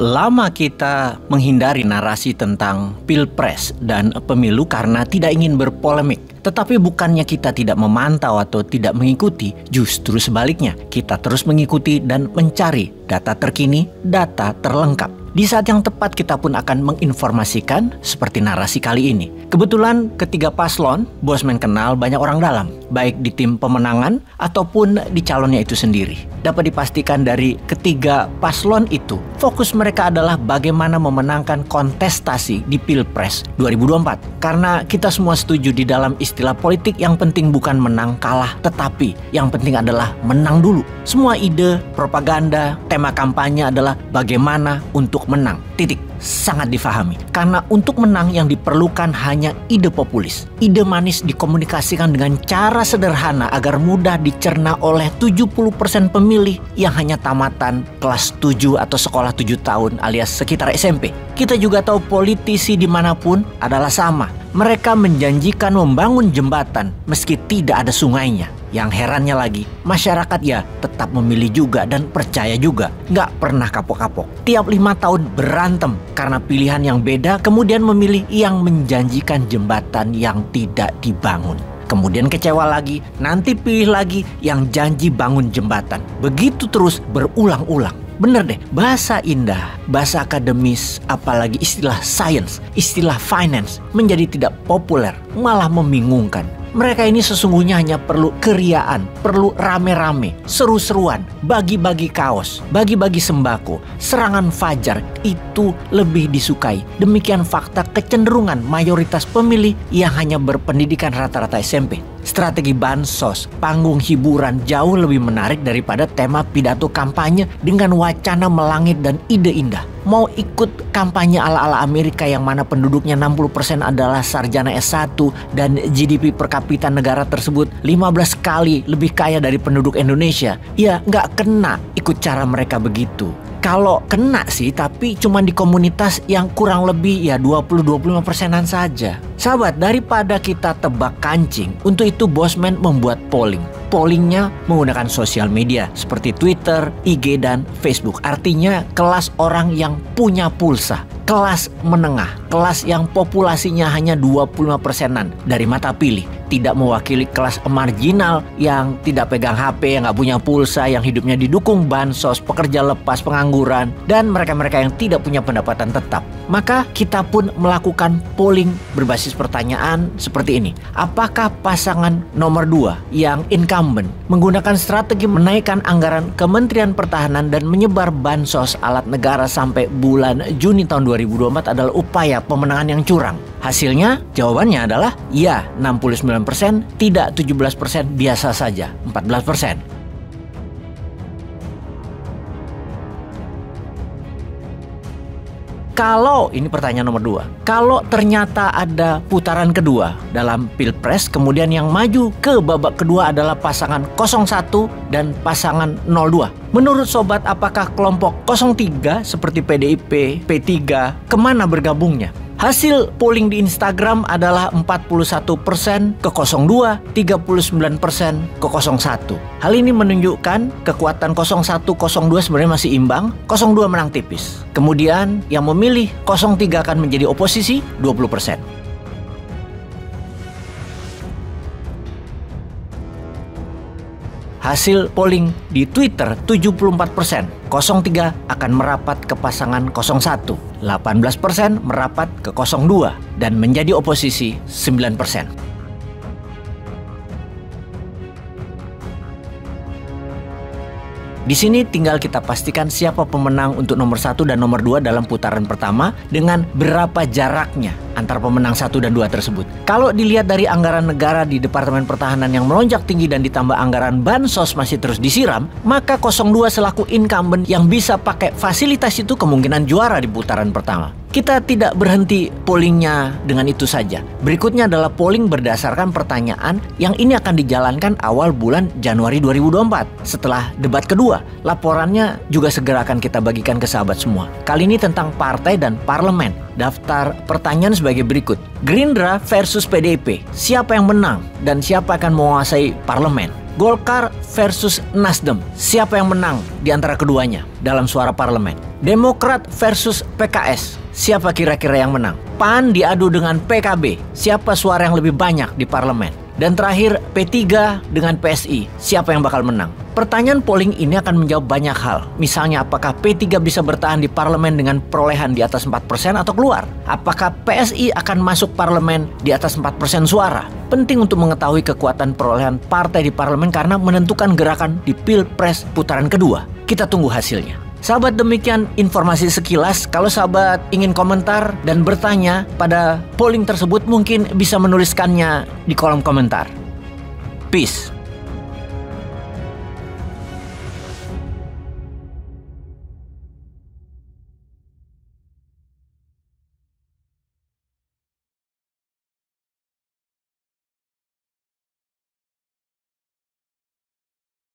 Lama kita menghindari narasi tentang pilpres dan pemilu karena tidak ingin berpolemik. Tetapi bukannya kita tidak memantau atau tidak mengikuti, justru sebaliknya. Kita terus mengikuti dan mencari data terkini, data terlengkap. Di saat yang tepat kita pun akan menginformasikan seperti narasi kali ini. Kebetulan ketiga paslon, Bosman kenal banyak orang dalam, baik di tim pemenangan ataupun di calonnya itu sendiri. Dapat dipastikan dari ketiga paslon itu, fokus mereka adalah bagaimana memenangkan kontestasi di Pilpres 2024. Karena kita semua setuju di dalam istilah politik yang penting bukan menang kalah, tetapi yang penting adalah menang dulu. Semua ide, propaganda, tema kampanye adalah bagaimana untuk menang. Titik. Sangat difahami. Karena untuk menang yang diperlukan hanya ide populis. Ide manis dikomunikasikan dengan cara sederhana agar mudah dicerna oleh 70% pemilih yang hanya tamatan kelas 7 atau sekolah 7 tahun alias sekitar SMP. Kita juga tahu politisi dimanapun adalah sama. Mereka menjanjikan membangun jembatan meski tidak ada sungainya. Yang herannya lagi, masyarakat ya tetap memilih juga dan percaya juga. Nggak pernah kapok-kapok. Tiap 5 tahun berantem karena pilihan yang beda, kemudian memilih yang menjanjikan jembatan yang tidak dibangun. Kemudian kecewa lagi, nanti pilih lagi yang janji bangun jembatan. Begitu terus berulang-ulang. Bener deh, bahasa indah, bahasa akademis, apalagi istilah science, istilah finance menjadi tidak populer, malah membingungkan. Mereka ini sesungguhnya hanya perlu keriaan, perlu rame-rame, seru-seruan, bagi-bagi kaos, bagi-bagi sembako, serangan fajar, itu lebih disukai. Demikian fakta kecenderungan mayoritas pemilih yang hanya berpendidikan rata-rata SMP. Strategi bansos, panggung hiburan jauh lebih menarik daripada tema pidato kampanye dengan wacana melangit dan ide indah. Mau ikut kampanye ala-ala Amerika yang mana penduduknya 60% adalah sarjana S1 dan GDP per kapita negara tersebut 15 kali lebih kaya dari penduduk Indonesia. Ya nggak kena ikut cara mereka begitu. Kalau kena sih, tapi cuma di komunitas yang kurang lebih ya 20-25%-an saja. Sahabat, daripada kita tebak kancing, untuk itu Bosman membuat polling. Pollingnya menggunakan sosial media seperti Twitter, IG, dan Facebook. Artinya kelas orang yang punya pulsa. Kelas menengah, kelas yang populasinya hanya 25%-an dari mata pilih. Tidak mewakili kelas marginal yang tidak pegang HP, yang nggak punya pulsa, yang hidupnya didukung bansos, pekerja lepas, pengangguran, dan mereka-mereka yang tidak punya pendapatan tetap. Maka kita pun melakukan polling berbasis pertanyaan seperti ini. Apakah pasangan nomor 2 yang incumbent menggunakan strategi menaikkan anggaran Kementerian Pertahanan dan menyebar bansos alat negara sampai bulan Juni tahun 2024 adalah upaya pemenangan yang curang? Hasilnya, jawabannya adalah ya 69%, tidak 17%, biasa saja 14%. Kalau, ini pertanyaan nomor 2, kalau ternyata ada putaran kedua dalam Pilpres, kemudian yang maju ke babak kedua adalah pasangan 01 dan pasangan 02. Menurut sobat, apakah kelompok 03 seperti PDIP, P3, kemana bergabungnya? Hasil polling di Instagram adalah 41% ke 02, 39% ke 01. Hal ini menunjukkan kekuatan 01, 02 sebenarnya masih imbang, 02 menang tipis. Kemudian yang memilih 03 akan menjadi oposisi 20%. Hasil polling di Twitter 74%, 03 akan merapat ke pasangan 01, 18% merapat ke 02, dan menjadi oposisi 9%. Di sini tinggal kita pastikan siapa pemenang untuk nomor 1 dan nomor 2 dalam putaran pertama dengan berapa jaraknya antar pemenang 1 dan 2 tersebut. Kalau dilihat dari anggaran negara di Departemen Pertahanan yang melonjak tinggi dan ditambah anggaran bansos masih terus disiram, maka 02 selaku incumbent yang bisa pakai fasilitas itu kemungkinan juara di putaran pertama. Kita tidak berhenti pollingnya dengan itu saja. Berikutnya adalah polling berdasarkan pertanyaan yang ini akan dijalankan awal bulan Januari 2024. Setelah debat kedua, laporannya juga segera akan kita bagikan ke sahabat semua. Kali ini tentang partai dan parlemen. Daftar pertanyaan sebagai berikut. Gerindra versus PDIP. Siapa yang menang dan siapa akan menguasai parlemen? Golkar versus Nasdem. Siapa yang menang di antara keduanya dalam suara parlemen? Demokrat versus PKS. Siapa kira-kira yang menang? PAN diadu dengan PKB. Siapa suara yang lebih banyak di parlemen? Dan terakhir P3 dengan PSI. Siapa yang bakal menang? Pertanyaan polling ini akan menjawab banyak hal. Misalnya apakah P3 bisa bertahan di parlemen dengan perolehan di atas 4% atau keluar? Apakah PSI akan masuk parlemen di atas 4% suara? Penting untuk mengetahui kekuatan perolehan partai di parlemen karena menentukan gerakan di Pilpres putaran kedua. Kita tunggu hasilnya. Sahabat, demikian informasi sekilas. Kalau sahabat ingin komentar dan bertanya pada polling tersebut, mungkin bisa menuliskannya di kolom komentar. Peace.